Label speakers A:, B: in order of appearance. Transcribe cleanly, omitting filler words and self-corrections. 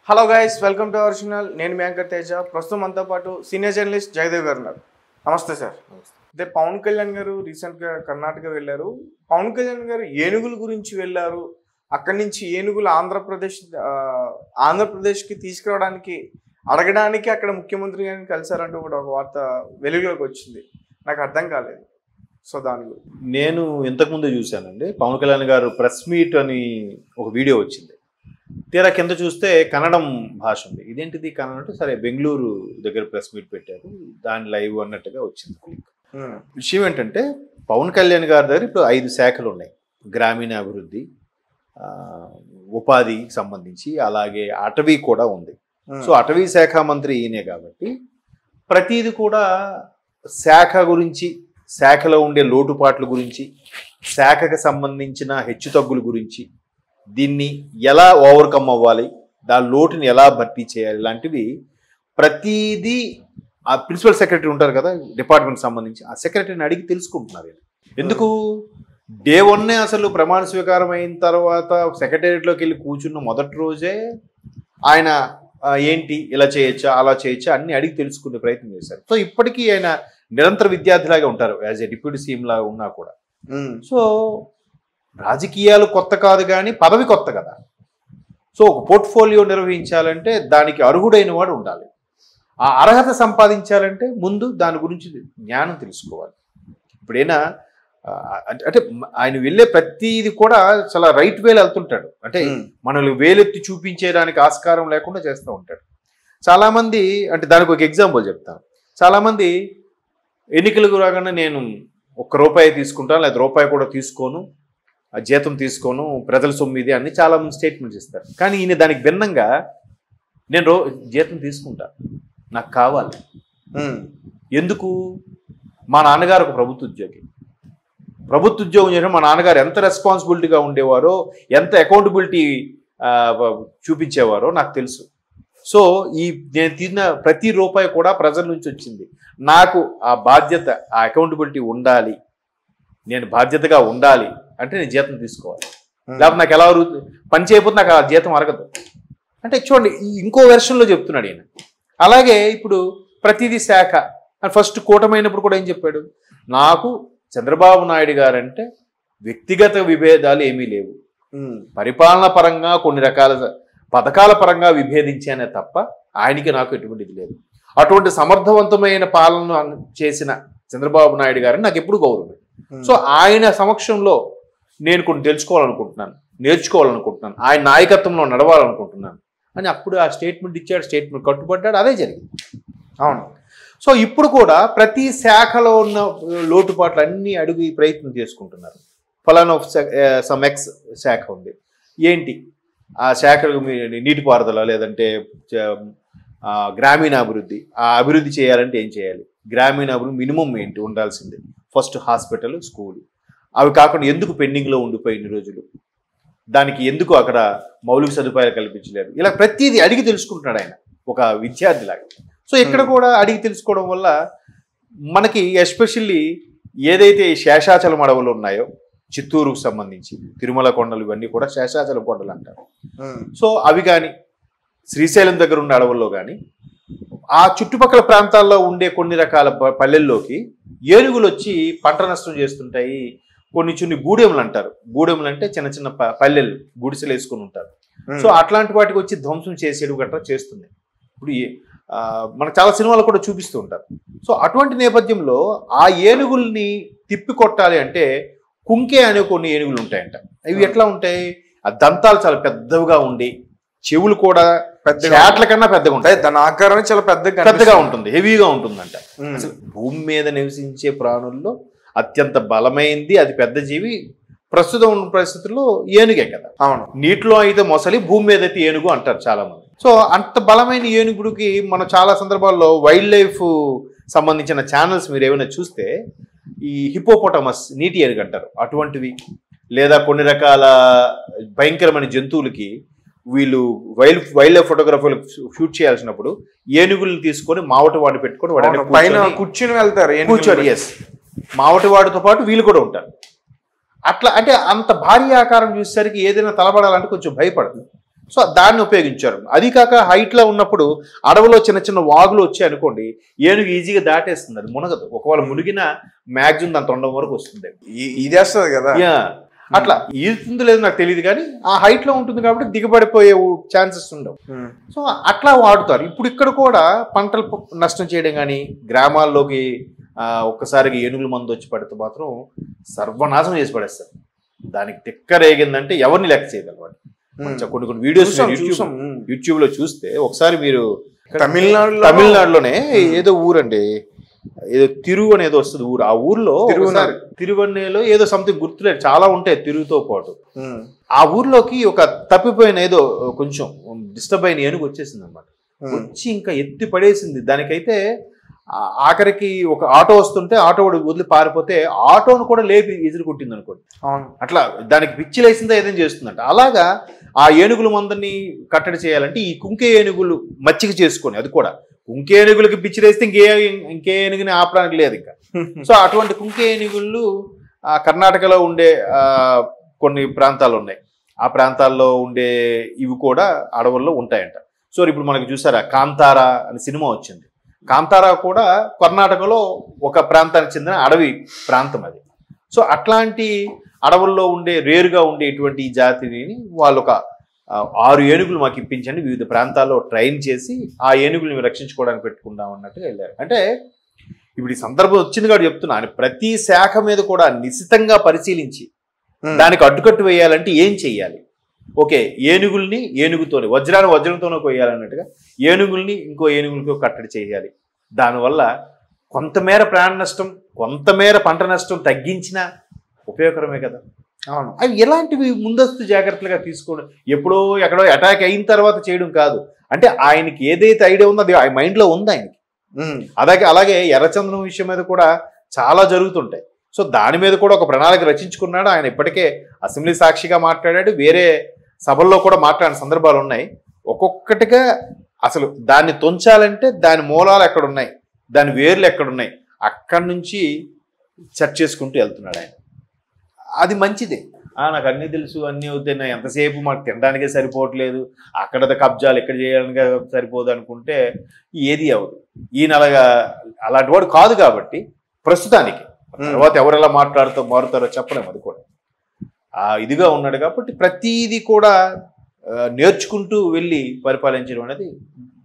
A: Hello guys, welcome to our channel. నేను మీ anchor Teja. ప్రస్తుతం మనతో పాటు సీనియర్ జర్నలిస్ట్ జయదేవ్ గారు ఉన్నారు. నమస్తే సార్. అయితే పవన్ కళ్యాణ్ గారు రీసెంట్గా కర్ణాటక వెళ్ళారు. పవన్ కళ్యాణ్ గారు ఏనుగుల గురించి వెళ్ళారు. అక్కడి నుంచి ఏనుగులు ఆంధ్రప్రదేశ్కి తీసుకురావడానికి అడగడానికి అక్కడ ముఖ్యమంత్రి గారిని కలిసారంటూ కూడా ఒక వార్త వెలుగులోకి వచ్చింది. నాకు అర్థం కాలేదు. సో దాని గురించి
B: నేను ఇంతకుముందే చూశానండి. పవన్ కళ్యాణ్ గారు ప్రెస్ మీట్ అని ఒక వీడియో వచ్చింది. తీరా కింద చూస్తే కన్నడం భాష ఉంది. ఇదేంటిది కన్నడం అంటే, సరే బెంగళూరు దగ్గర ప్రెస్ మీట్ పెట్టారు, దాని లైవ్ అన్నట్టుగా వచ్చింది క్లిక్. విషయం ఏంటంటే, పవన్ కళ్యాణ్ గారి దగ్గర ఇప్పుడు 5 శాఖలు ఉన్నాయి. గ్రామీణ అభివృద్ధి, ఉపాధికి సంబంధించి, అలాగే అటవీ కూడా ఉంది. సో అటవీ శాఖ మంత్రి ఈయనే కాబట్టి ప్రతిది కూడా శాఖ గురించి, శాఖలో ఉండే లోటుపాట్ల గురించి, శాఖకు సంబంధించిన హెచ్చుతగ్గుల గురించి, దీన్ని ఎలా ఓవర్కమ్ అవ్వాలి, దాని లోటుని ఎలా భర్తీ చేయాలి, ఇలాంటివి ప్రతిదీ ఆ ప్రిన్సిపల్ సెక్రటరీ ఉంటారు కదా డిపార్ట్మెంట్ సంబంధించి, ఆ సెక్రటరీని అడిగి తెలుసుకుంటున్నారు. ఎందుకు డే 1 అసలు ప్రమాణ స్వీకారం అయిన తర్వాత సెక్రటేరియట్లోకి వెళ్ళి కూర్చున్న మొదటి రోజే ఆయన ఏంటి ఇలా చేయొచ్చా అలా చేయొచ్చా అన్ని అడిగి తెలుసుకునే ప్రయత్నం చేశారు. సో ఇప్పటికీ ఆయన నిరంతర విద్యార్థిలాగా ఉంటారు, యాజ్ ఏ డిప్యూటీ సీఎం లాగా ఉన్నా కూడా. సో రాజకీయాలు కొత్త కాదు కానీ పదవి కొత్త కదా. సో ఒక పోర్ట్ఫోలియో నిర్వహించాలంటే దానికి అర్హుడైన వాడు ఉండాలి. ఆ అర్హత సంపాదించాలంటే ముందు దాని గురించి జ్ఞానం తెలుసుకోవాలి. ఇప్పుడైనా అంటే ఆయన వెళ్ళే ప్రతిది కూడా చాలా రైట్ వేలో వెళ్తుంటాడు. అంటే మనల్ని వేలెత్తి చూపించేదానికి ఆస్కారం లేకుండా చేస్తూ ఉంటాడు. చాలామంది, అంటే దానికి ఒక ఎగ్జాంపుల్ చెప్తాను. చాలామంది ఎన్నికలకు రాగానే నేను ₹1 తీసుకుంటాను, లేదా రూపాయి కూడా తీసుకోను, ఆ జీతం తీసుకోను, ప్రజల సొమ్మిది అని చాలామంది స్టేట్మెంట్స్ ఇస్తారు. కానీ ఈయన దానికి భిన్నంగా నేను జీతం తీసుకుంటా, నాకు కావాలి. ఎందుకు? మా నాన్నగారు ఒక ప్రభుత్వ ఉద్యోగి. ప్రభుత్వ ఉద్యోగం చేయడం మా నాన్నగారు ఎంత రెస్పాన్సిబిలిటీగా ఉండేవారో, ఎంత అకౌంటబిలిటీ చూపించేవారో నాకు తెలుసు. సో నేను తిన్న ప్రతి రూపాయి కూడా ప్రజల నుంచి వచ్చింది. నాకు ఆ బాధ్యత, ఆ అకౌంటబిలిటీ ఉండాలి. నేను బాధ్యతగా ఉండాలి అంటే నేను జీతం తీసుకోవాలి. లేకపోతే నాకు ఎలా పని చేయకపోతే నాకు ఆ జీతం అరగదు. అంటే చూడండి, ఇంకో వెర్షన్లో చెప్తున్నాడు ఈయన. అలాగే ఇప్పుడు ప్రతిదీ శాఖ ఫస్ట్ కూటమైనప్పుడు కూడా ఏం చెప్పాడు, నాకు చంద్రబాబు నాయుడు గారంటే వ్యక్తిగత విభేదాలు ఏమీ లేవు, పరిపాలన పరంగా కొన్ని రకాల పథకాల పరంగా విభేదించానే తప్ప ఆయనకి నాకు ఎటువంటిది లేదు. అటువంటి సమర్థవంతమైన పాలన చేసిన చంద్రబాబు నాయుడు గారిని నాకు ఎప్పుడు గౌరవం. సో ఆయన సమక్షంలో నేను కొన్ని తెలుసుకోవాలనుకుంటున్నాను, నేర్చుకోవాలనుకుంటున్నాను, ఆయన నాయకత్వంలో నడవాలనుకుంటున్నాను అని అప్పుడు ఆ స్టేట్మెంట్ ఇచ్చాడు, స్టేట్మెంట్ కట్టుబడ్డాడు, అదే జరిగింది. అవును. సో ఇప్పుడు కూడా ప్రతి శాఖలో ఉన్న లోటుపాట్లు అన్నీ అడిగి ప్రయత్నం చేసుకుంటున్నారు. ఫలానా సమ్ ఎక్స్ శాఖ ఉంది, ఏంటి ఆ శాఖకు నీటిపారుదల, లేదంటే గ్రామీణాభివృద్ధి, ఆ అభివృద్ధి చేయాలంటే ఏం చేయాలి, గ్రామీణాభివృద్ధి మినిమం ఏంటి ఉండాల్సిందే, ఫస్ట్ హాస్పిటల్, స్కూల్, అవి కాకుండా ఎందుకు పెండింగ్లో ఉండిపోయిన రోజులు, దానికి ఎందుకు అక్కడ మౌలిక సదుపాయాలు కల్పించలేదు, ఇలా ప్రతిదీ అడిగి తెలుసుకుంటున్నాడు ఆయన ఒక విద్యార్థిలాగా. సో ఇక్కడ కూడా అడిగి తెలుసుకోవడం వల్ల మనకి ఎస్పెషల్లీ ఏదైతే శేషాచలం అడవులు ఉన్నాయో చిత్తూరుకు సంబంధించి, తిరుమల కొండలు, ఇవన్నీ కూడా శేషాచలం కొండలు అంటారు. సో అవి కానీ శ్రీశైలం దగ్గర ఉన్న అడవుల్లో కానీ ఆ చుట్టుపక్కల ప్రాంతాల్లో ఉండే కొన్ని రకాల పల్లెల్లోకి ఏనుగులు వచ్చి పంట నష్టం చేస్తుంటాయి. కొన్ని చిన్న గూడెములు అంటారు, గూడెములు అంటే చిన్న చిన్న పల్లెలు, గుడిసెలు వేసుకుని ఉంటారు. సో అట్లాంటి వాటికి వచ్చి ధ్వంసం చేసేడు గట్రా చేస్తుంది. ఇప్పుడు మనకు చాలా సినిమాలు కూడా చూపిస్తూ ఉంటారు. సో అటువంటి నేపథ్యంలో ఆ ఏనుగుల్ని తిప్పి కొట్టాలి అంటే కుంకే అనే కొన్ని ఏనుగులు ఉంటాయంట. ఇవి ఎట్లా ఉంటాయి, ఆ దంతాలు చాలా పెద్దవిగా ఉండి, చెవులు కూడా చేట్ల కన్నా పెద్దగా ఉంటాయి, దాని ఆకారం చాలా పెద్దగా ఉంటుంది, హెవీగా ఉంటుందంట. అసలు భూమి మీద నివసించే ప్రాణుల్లో అత్యంత బలమైంది, అది పెద్ద జీవి ప్రస్తుతం ఉన్న పరిస్థితుల్లో ఏనుగే కదా. అవును, నీటిలో అయితే మొసలి, భూమి మీద అయితే ఏనుగు అంటారు చాలా మంది. సో అంత బలమైన ఏనుగుడికి మనం చాలా సందర్భాల్లో వైల్డ్ లైఫ్ సంబంధించిన ఛానల్స్ మీరు ఏమైనా చూస్తే ఈ హిపోపోటమస్, నీటి ఏనుగు అంటారు, అటువంటివి, లేదా కొన్ని రకాల భయంకరమైన జంతువులకి వీళ్ళు వైల్డ్ లైఫ్ ఫోటోగ్రఫీలు షూట్ చేయాల్సినప్పుడు ఏనుగులను తీసుకొని మావటి వాడిని పెట్టుకొని వాడిని కూర్చొని వెళ్తారు, కూర్చొని. ఎస్, మావటి వాడితో పాటు వీళ్ళు కూడా ఉంటారు. అట్లా అంటే అంత భారీ ఆకారం చూసేసరికి ఏదైనా తలబడాలంటే కొంచెం భయపడుతుంది. సో దాన్ని ఉపయోగించారు. అది కాక హైట్లో ఉన్నప్పుడు అడవిలో చిన్న చిన్న వాగులు వచ్చాయి అనుకోండి, ఏనుగు ఈజీగా దాటేస్తుంది, అది మునగదు. ఒకవేళ మునిగిన మ్యాక్సిమం దాని తొండం వరకు వస్తుంది.
A: ఇదేస్తుంది కదా.
B: అట్లా ఈదుతుందో లేదో నాకు తెలియదు, కానీ ఆ హైట్లో ఉంటుంది కాబట్టి దిగబడిపోయే ఛాన్సెస్ ఉండవు. సో అట్లా వాడుతారు. ఇప్పుడు ఇక్కడ కూడా పంటలు నష్టం చేయడం కానీ, గ్రామాల్లోకి ఒక్కసారిగా ఏనుగుల మందు వచ్చి పడితే మాత్రం సర్వనాశనం చేసి పడేస్తారు. దానికి తిక్కరేగిందంటే ఎవరిని లెక్క చేయగలవాడు. కొన్ని కొన్ని వీడియోస్ యూట్యూబ్ లో చూస్తే ఒకసారి మీరు తమిళనాడులోనే ఏదో ఊరండి, ఏదో తిరుగు అనేది వస్తుంది ఊరు. ఆ ఊర్లో తిరువన్నెలో ఏదో సంథింగ్ గుర్తులేదు, చాలా ఉంటాయి తిరుగుతో పాటు. ఆ ఊర్లోకి ఒక తప్పిపోయిన ఏదో కొంచెం డిస్టర్బ్ అయిన ఏనుగు వచ్చేసింది అనమాట. వచ్చి ఇంకా ఎత్తి పడేసింది. దానికైతే ఆఖరికి ఒక ఆటో వస్తుంటే ఆటో వదిలి పారిపోతే ఆటోను కూడా లేపి ఎదురు కొట్టింది అనుకోండి. అట్లా దానికి పిచ్చిలేసిందా ఏదైనా చేస్తుందంట. అలాగా ఆ ఏనుగుల మందని కట్టడి చేయాలంటే ఈ కుంకే ఏనుగులు మచ్చిక చేసుకొని, అది కూడా కుంకే ఏనుగులకి పిచ్చిలేస్తే ఇంకే ఏనుగుని ఆపడానికి లేదు ఇంకా. సో అటువంటి కుంకే ఏనుగులు కర్ణాటకలో ఉండే కొన్ని ప్రాంతాలు ఉన్నాయి. ఆ ప్రాంతాల్లో ఉండే ఇవి కూడా అడవుల్లో ఉంటాయంట. సో ఇప్పుడు మనకి చూసారా కాంతారా అనే సినిమా వచ్చింది. కాంతారా కూడా కర్ణాటకలో ఒక ప్రాంతానికి చెందిన అడవి ప్రాంతం అది. సో అట్లాంటి అడవుల్లో ఉండే రేరుగా ఉండే ఇటువంటి జాతిని వాళ్ళు ఒక 6 ఏనుగులు మాకు ఇప్పించండి, వివిధ ప్రాంతాల్లో ట్రైన్ చేసి ఆ ఏనుగులను రక్షించుకోవడానికి పెట్టుకుందాం అన్నట్టుగా వెళ్ళారు. అంటే ఇప్పుడు ఈ సందర్భం వచ్చింది కాబట్టి చెప్తున్నాను, ప్రతి శాఖ మీద కూడా నిశితంగా పరిశీలించి దానికి అడ్డుకట్టు వేయాలంటే ఏం చెయ్యాలి. ఓకే, ఏనుగుల్ని ఏనుగుతోనే, వజ్రంతోనే కొయ్యాలన్నట్టుగా ఏనుగుల్ని ఇంకో ఏనుగులతో కట్టడి చేయాలి. దానివల్ల కొంతమేర ప్రాణ నష్టం, కొంతమేర పంట నష్టం తగ్గించినా ఉపయోగకరమే కదా.
A: అవును.
B: అవి ఎలాంటివి ముందస్తు జాగ్రత్తలుగా తీసుకోవడం, ఎప్పుడో ఎక్కడో అటాక్ అయిన తర్వాత చేయడం కాదు. అంటే ఆయనకి ఏదైతే ఐడియా ఉందో అది ఆయన మైండ్లో ఉంది ఆయనకి. అలాగే ఎర్రచందనం విషయం మీద కూడా చాలా జరుగుతుంటాయి. సో దాని మీద కూడా ఒక ప్రణాళిక రచించుకున్నాడు ఆయన. ఇప్పటికే అసెంబ్లీ సాక్షిగా మాట్లాడాడు, వేరే సభల్లో కూడా మాట్లాడిన సందర్భాలు ఉన్నాయి. ఒక్కొక్కటిగా అసలు దాన్ని తొంచాలంటే దాని మూలాలు ఎక్కడున్నాయి, దాని వేర్లు ఎక్కడున్నాయి, అక్కడి నుంచి సెర్చ్ చేసుకుంటూ వెళ్తున్నాడు ఆయన. అది మంచిదే. నాకు అన్నీ తెలుసు, అన్నీ అవుతున్నాయి, ఎంతసేపు మాకు తినడానికే సరిపోవట్లేదు, అక్కడ కబ్జాలు ఎక్కడ చేయడానికి సరిపోదు అనుకుంటే ఏది అవ్వదు. ఈయన అలాంటి వాడు కాదు కాబట్టి ప్రస్తుతానికి. తర్వాత ఎవరెలా మారుతారో చెప్పలేము. అది కూడా ఇదిగా ఉన్నాడు కాబట్టి ప్రతిదీ కూడా నేర్చుకుంటూ వెళ్ళి పరిపాలించడం అనేది